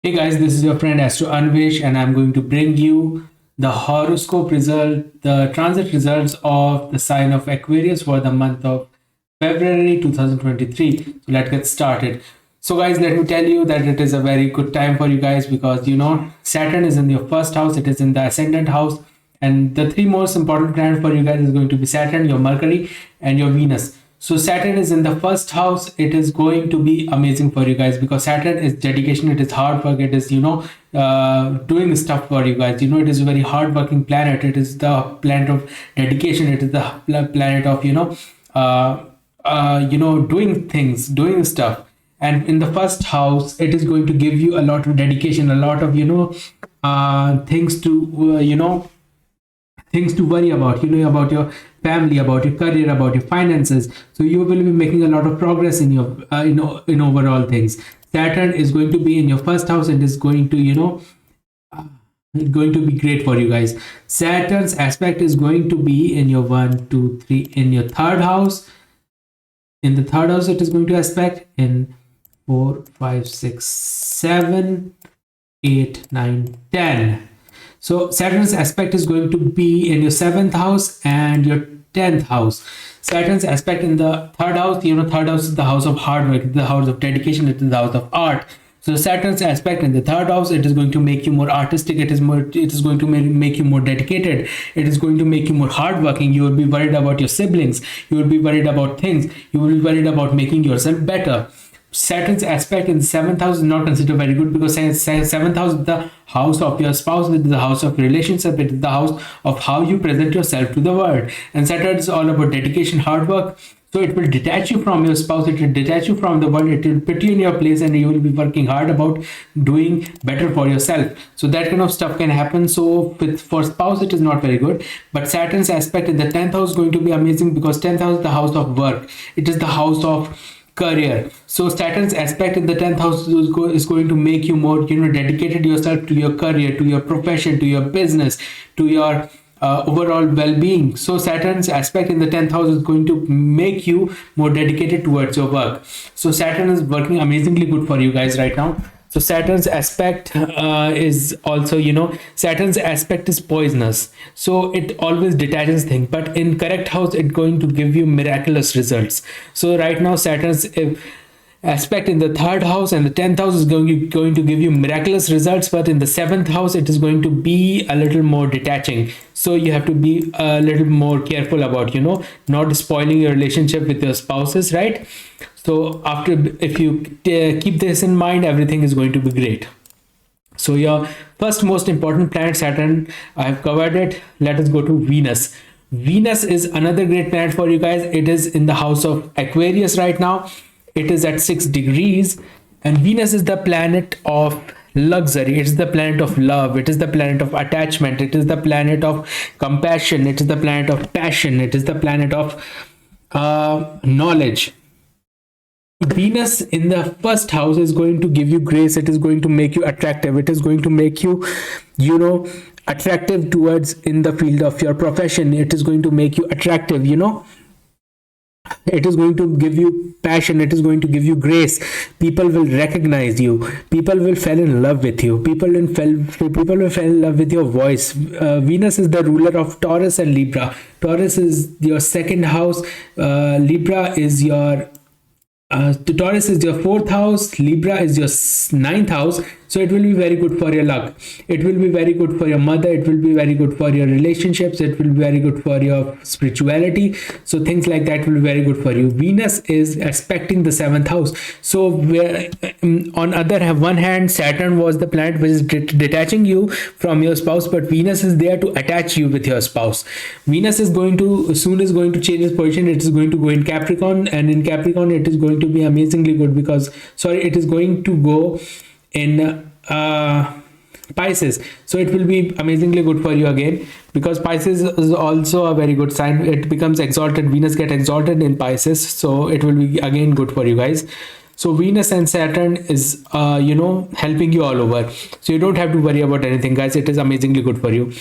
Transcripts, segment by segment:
Hey guys, this is your friend Astro Anvesh, and I'm going to bring you the horoscope result, the transit results of the sign of Aquarius for the month of February 2023. So let's get started. So, guys, let me tell you that it is a very good time for you guys because Saturn is in your first house, it is in the ascendant house, and the three most important planets for you guys is going to be Saturn, your Mercury, and your Venus. So Saturn is in the first house. It is going to be amazing for you guys because Saturn is dedication. It is hard work. It is doing stuff for you guys. It is a very hard working planet. It is the planet of dedication. It is the planet of doing things, doing stuff. And in the first house, it is going to give you a lot of dedication, a lot of things to things to worry about, about your family, about your career, about your finances. So you will be making a lot of progress in your in overall things. Saturn is going to be in your first house and is going to going to be great for you guys. Saturn's aspect is going to be in your 1 2 3 in your third house. In the third house it is going to aspect in 4 5 6 7 8 9 10. So Saturn's aspect is going to be in your seventh house and your 10th house. Saturn's aspect in the third house, third house is the house of hard work, the house of dedication, it is the house of art. So Saturn's aspect in the third house, it is going to make you more artistic. It is going to make you more dedicated. It is going to make you more hardworking. You will be worried about your siblings. You will be worried about things. You will be worried about making yourself better. Saturn's aspect in the seventh house is not considered very good because seventh house is the house of your spouse, it is the house of relationship, it is the house of how you present yourself to the world. And Saturn is all about dedication, hard work. So it will detach you from your spouse, it will detach you from the world, it will put you in your place, and you will be working hard about doing better for yourself. So that kind of stuff can happen. So for spouse, it is not very good. But Saturn's aspect in the 10th house is going to be amazing because 10th house is the house of work. It is the house of career. So Saturn's aspect in the 10th house is going to make you more dedicated yourself to your career, to your profession, to your business, to your overall well-being. So Saturn's aspect in the 10th house is going to make you more dedicated towards your work. So Saturn is working amazingly good for you guys right now. So Saturn's aspect is also, Saturn's aspect is poisonous. So it always detaches things, but in correct house, it's going to give you miraculous results. So right now, Saturn's aspect in the third house and the 10th house is going to give you miraculous results, but in the seventh house it is going to be a little more detaching. So you have to be a little more careful about not spoiling your relationship with your spouses, right? So after, if you keep this in mind, everything is going to be great. So your first most important planet, Saturn, I have covered it. Let us go to Venus. Venus is another great planet for you guys. It is in the house of Aquarius right now. It is at 6 degrees, and Venus is the planet of luxury. It is the planet of love. It is the planet of attachment. It is the planet of compassion. It is the planet of passion. It is the planet of knowledge. Venus in the first house is going to give you grace. It is going to make you attractive. It is going to make you, attractive towards in the field of your profession. It is going to make you attractive, it is going to give you passion. It is going to give you grace. People will recognize you. People will fall in love with you. People will fall in love with your voice. Venus is the ruler of Taurus and Libra. Taurus is your second house. Libra is your the Taurus is your fourth house, Libra is your ninth house. So it will be very good for your luck. It will be very good for your mother. It will be very good for your relationships. It will be very good for your spirituality. So things like that will be very good for you. Venus is aspecting the seventh house. So on other one hand, Saturn was the planet which is detaching you from your spouse, but Venus is there to attach you with your spouse. Venus is going to change its position. It is going to go in Capricorn, and in Capricorn it is going to be amazingly good because it is going to go in Pisces. So it will be amazingly good for you again because Pisces is also a very good sign. It becomes exalted. Venus get exalted in Pisces, so it will be again good for you guys. So Venus and Saturn is helping you all over, so you don't have to worry about anything, guys. It is amazingly good for you.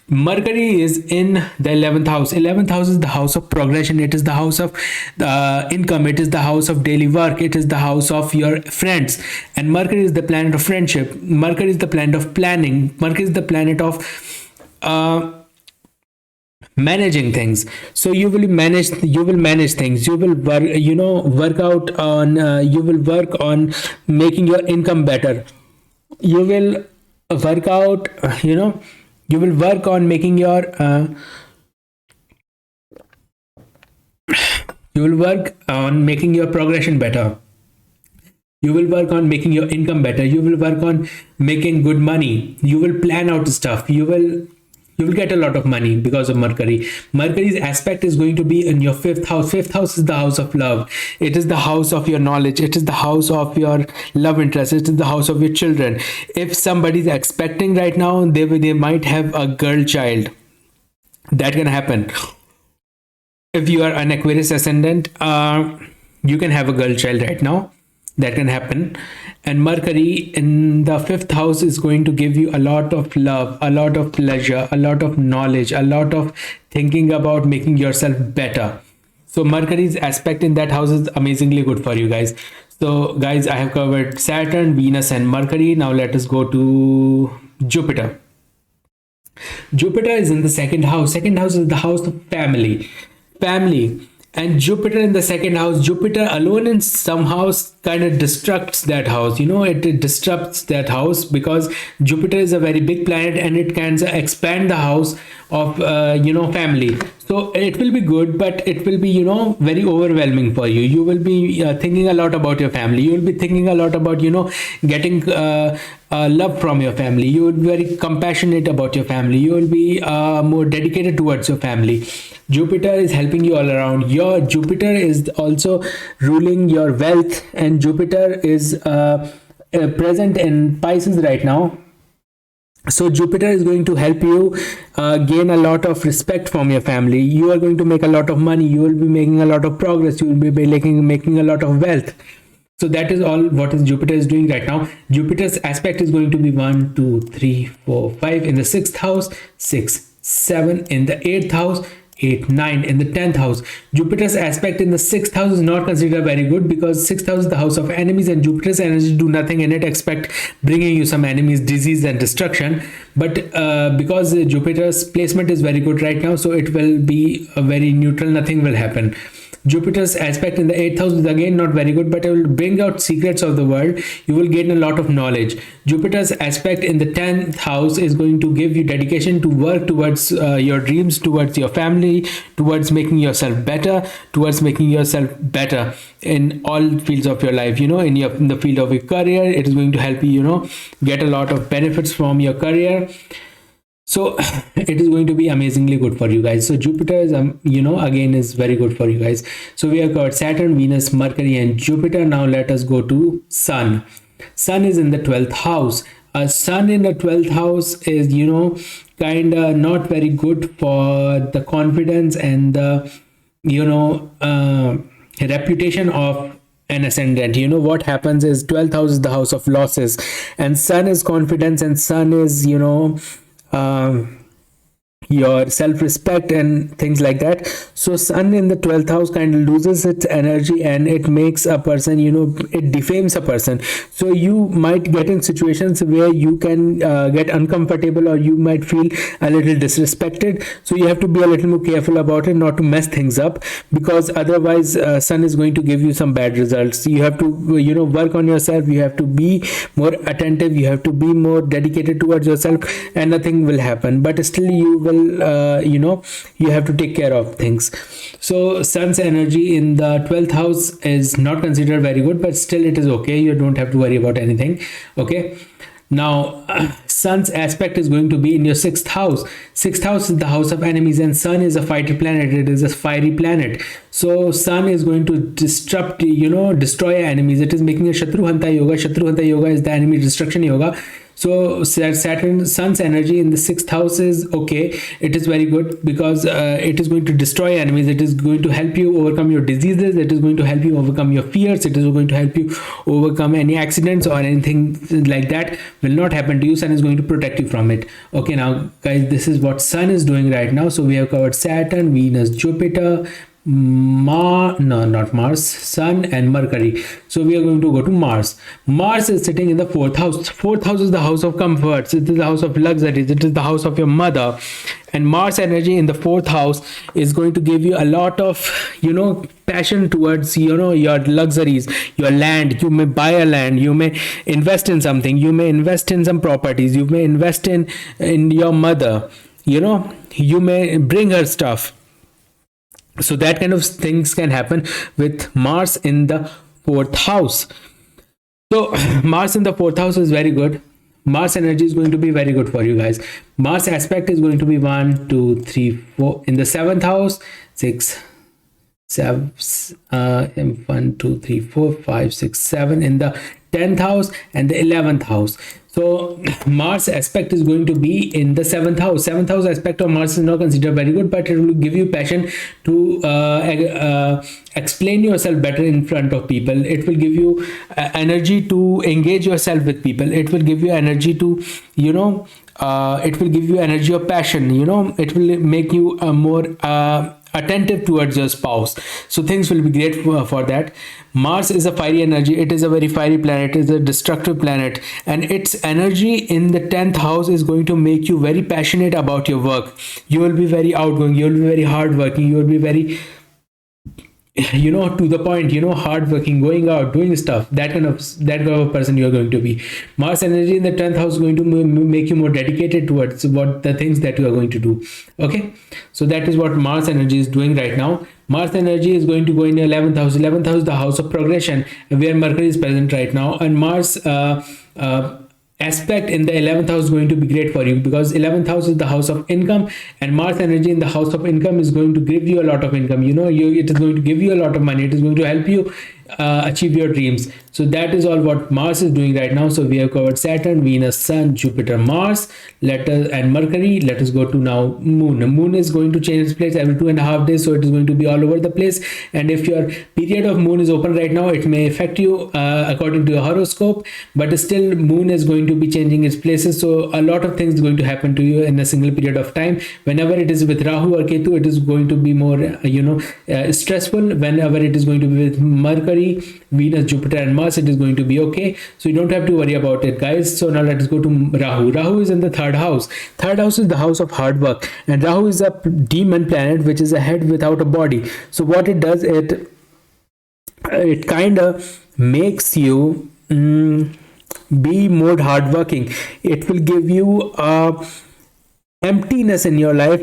Mercury is in the 11th house. 11th house is the house of progression. It is the house of income. It is the house of daily work. It is the house of your friends. And Mercury is the planet of friendship. Mercury is the planet of planning. Mercury is the planet of managing things. So you will manage things. You will work out on you will work on making your income better. You will work out you will work on making your you will work on making your progression better. You will work on making your income better. You will work on making good money. You will plan out stuff. You will get a lot of money because of Mercury. Mercury's aspect is going to be in your fifth house. Fifth house is the house of love. It is the house of your knowledge. It is the house of your love interest. It is the house of your children. If somebody is expecting right now, they might have a girl child. That can happen. If you are an Aquarius ascendant, you can have a girl child right now. That can happen. And Mercury in the fifth house is going to give you a lot of love, a lot of pleasure, a lot of knowledge, a lot of thinking about making yourself better. So Mercury's aspect in that house is amazingly good for you guys. So guys, I have covered Saturn, Venus and Mercury. Now let us go to Jupiter. Jupiter is in the second house. Second house is the house of family. And Jupiter in the second house, Jupiter alone in some house kind of destructs that house. It disrupts that house because Jupiter is a very big planet and it can expand the house of family. So it will be good, but it will be very overwhelming for you. You will be thinking a lot about your family. You will be thinking a lot about getting love from your family. You will be very compassionate about your family. You will be more dedicated towards your family. Jupiter is helping you all around. Your Jupiter is also ruling your wealth, and Jupiter is present in Pisces right now. So Jupiter is going to help you gain a lot of respect from your family. You are going to make a lot of money. You will be making a lot of progress. You will be making a lot of wealth. So that is all what is Jupiter is doing right now. Jupiter's aspect is going to be 1, 2, 3, 4, 5 in the 6th house, 6, 7 in the 8th house, 8, 9 in the 10th house. Jupiter's aspect in the 6th house is not considered very good because 6th house is the house of enemies and Jupiter's energy do nothing in it except bringing you some enemies, disease and destruction. But because Jupiter's placement is very good right now, so it will be a very neutral, nothing will happen. Jupiter's aspect in the 8th house is again not very good, but it will bring out secrets of the world. You will gain a lot of knowledge. Jupiter's aspect in the 10th house is going to give you dedication to work towards your dreams, towards your family, towards making yourself better, in all fields of your life. In the field of your career, it is going to help you, get a lot of benefits from your career. So it is going to be amazingly good for you guys. So Jupiter is again is very good for you guys. So we have got Saturn, Venus, Mercury and Jupiter. Now let us go to Sun. Sun is in the 12th house. A Sun in the 12th house is kind of not very good for the confidence and the reputation of an ascendant. What happens is 12th house is the house of losses and Sun is confidence and Sun is your self-respect and things like that. So Sun in the 12th house kind of loses its energy and it makes a person, it defames a person. So you might get in situations where you can get uncomfortable or you might feel a little disrespected. So you have to be a little more careful about it, not to mess things up, because otherwise Sun is going to give you some bad results. You have to work on yourself. You have to be more attentive. You have to be more dedicated towards yourself and nothing will happen, but still you will you have to take care of things. So Sun's energy in the 12th house is not considered very good, but still it is okay. You don't have to worry about anything. Okay, now Sun's aspect is going to be in your 6th house. 6th house is the house of enemies and Sun is a fighter planet. It is a fiery planet. So Sun is going to destroy enemies. It is making a Shatru Hanta Yoga. Shatru Hanta Yoga is the enemy destruction yoga. So Saturn, sun's energy in the sixth house is okay. It is very good because it is going to destroy enemies. It is going to help you overcome your diseases. It is going to help you overcome your fears. It is going to help you overcome any accidents or anything like that will not happen to you. Sun is going to protect you from it. Okay, now guys, this is what sun is doing right now. So we have covered Saturn, Venus, Jupiter, not Mars, Sun and Mercury. So we are going to go to Mars. Mars is sitting in the fourth house. Fourth house is the house of comforts. It is the house of luxuries. It is the house of your mother. And Mars energy in the fourth house is going to give you a lot of, passion towards, your luxuries, your land. You may buy a land. You may invest in something. You may invest in some properties. You may invest in your mother. You may bring her stuff. So that kind of things can happen with Mars in the fourth house. So Mars in the fourth house is very good. Mars energy is going to be very good for you guys. Mars aspect is going to be 1, 2, 3, 4 in the seventh house, 6, 7, 1, 2, 3, 4, 5, 6, 7 in the 10th house and the 11th house. So Mars aspect is going to be in the 7th house. 7th house aspect of Mars is not considered very good, but it will give you passion to explain yourself better in front of people. It will give you energy to engage yourself with people. It will give you energy to, it will give you energy of passion. It will make you more attentive towards your spouse. So things will be great for that. Mars is a fiery energy. It is a very fiery planet. It is a destructive planet, and its energy in the 10th house is going to make you very passionate about your work. You will be very outgoing. You will be very hardworking. You will be very to the point, hardworking, going out, doing stuff. That kind of person you are going to be. Mars energy in the 10th house is going to make you more dedicated towards what the things that you are going to do. Okay, so that is what Mars energy is doing right now. Mars energy is going to go in the 11th house. 11th house is the house of progression, where Mercury is present right now, and Mars aspect in the 11th house is going to be great for you, because 11th house is the house of income, and Mars energy in the house of income is going to give you a lot of income. It is going to give you a lot of money. It is going to help you achieve your dreams. So that is all what Mars is doing right now. So we have covered Saturn, Venus, Sun, Jupiter, Mars, and Mercury. Let us go to now Moon. The Moon is going to change its place every 2.5 days, so it is going to be all over the place. And if your period of Moon is open right now, it may affect you according to your horoscope, but still Moon is going to be changing its places. So a lot of things are going to happen to you in a single period of time. Whenever it is with Rahu or Ketu, it is going to be more stressful. Whenever it is going to be with Mercury, Venus, Jupiter and Mars, it is going to be okay. So you don't have to worry about it, guys. So now let us go to Rahu. Rahu is in the third house. Third house is the house of hard work, and Rahu is a demon planet, which is a head without a body. So what it does, it kind of makes you be more hardworking. It will give you emptiness in your life,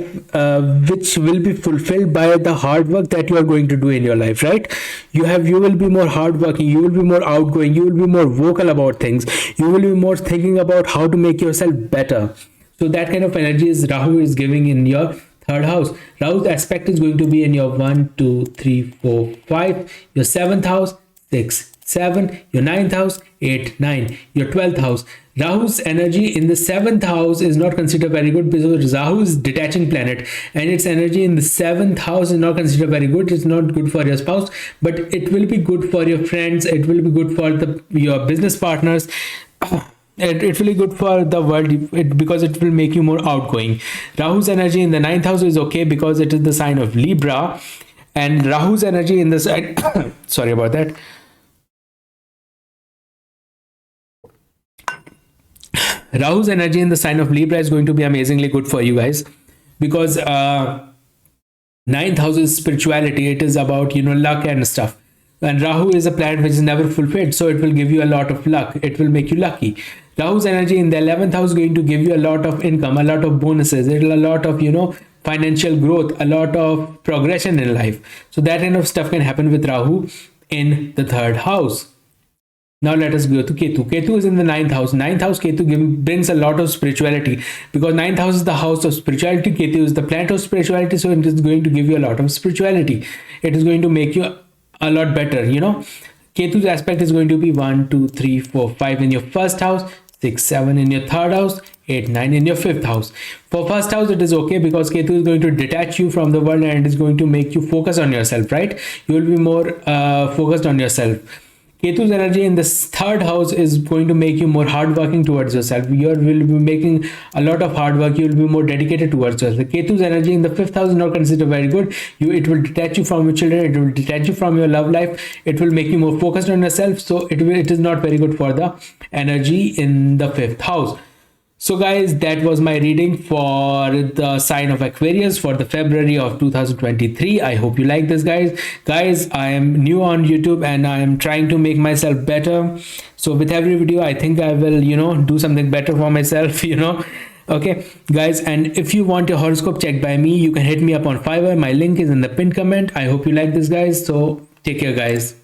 which will be fulfilled by the hard work that you are going to do in your life, right? You will be more hardworking. You will be more outgoing. You will be more vocal about things. You will be more thinking about how to make yourself better. So that kind of energy is Rahu is giving in your third house. Rahu's aspect is going to be in your 1, 2, 3, 4, 5, your 7th house, 6, 7, your 9th house, 8, 9, your 12th house. Rahu's energy in the 7th house is not considered very good, because Rahu is detaching planet, and its energy in the 7th house is not considered very good. It's not good for your spouse, but it will be good for your friends. It will be good for your business partners. It will be good for the world, because it will make you more outgoing. Rahu's energy in the 9th house is okay, because it is the sign of Libra, and Rahu's energy in the sorry about that. Rahu's energy in the sign of Libra is going to be amazingly good for you guys, because 9th house is spirituality. It is about luck and stuff, and Rahu is a planet which is never fulfilled, so it will give you a lot of luck. It will make you lucky. Rahu's energy in the 11th house is going to give you a lot of income, a lot of bonuses, a lot of financial growth, a lot of progression in life. So that kind of stuff can happen with Rahu in the third house. Now let us go to Ketu. Ketu is in the 9th house. 9th house, Ketu brings a lot of spirituality, because 9th house is the house of spirituality. Ketu is the planet of spirituality, so it is going to give you a lot of spirituality. It is going to make you a lot better. Ketu's aspect is going to be 1, 2, 3, 4, 5 in your first house, 6 7 in your third house, 8 9 in your fifth house. For first house it is okay because Ketu is going to detach you from the world and it is going to make you focus on yourself, right? You will be more focused on yourself. Ketu's energy in this third house is going to make you more hardworking towards yourself. You will be making a lot of hard work. You will be more dedicated towards yourself. Ketu's energy in the fifth house is not considered very good. It will detach you from your children. It will detach you from your love life. It will make you more focused on yourself. So it is not very good for the energy in the fifth house. So guys, that was my reading for the sign of Aquarius for the February of 2023. I hope you like this, guys. Guys, I am new on YouTube and I am trying to make myself better. So with every video, I think I will, do something better for myself, Okay, guys, and if you want your horoscope checked by me, you can hit me up on Fiverr. My link is in the pinned comment. I hope you like this, guys. So take care, guys.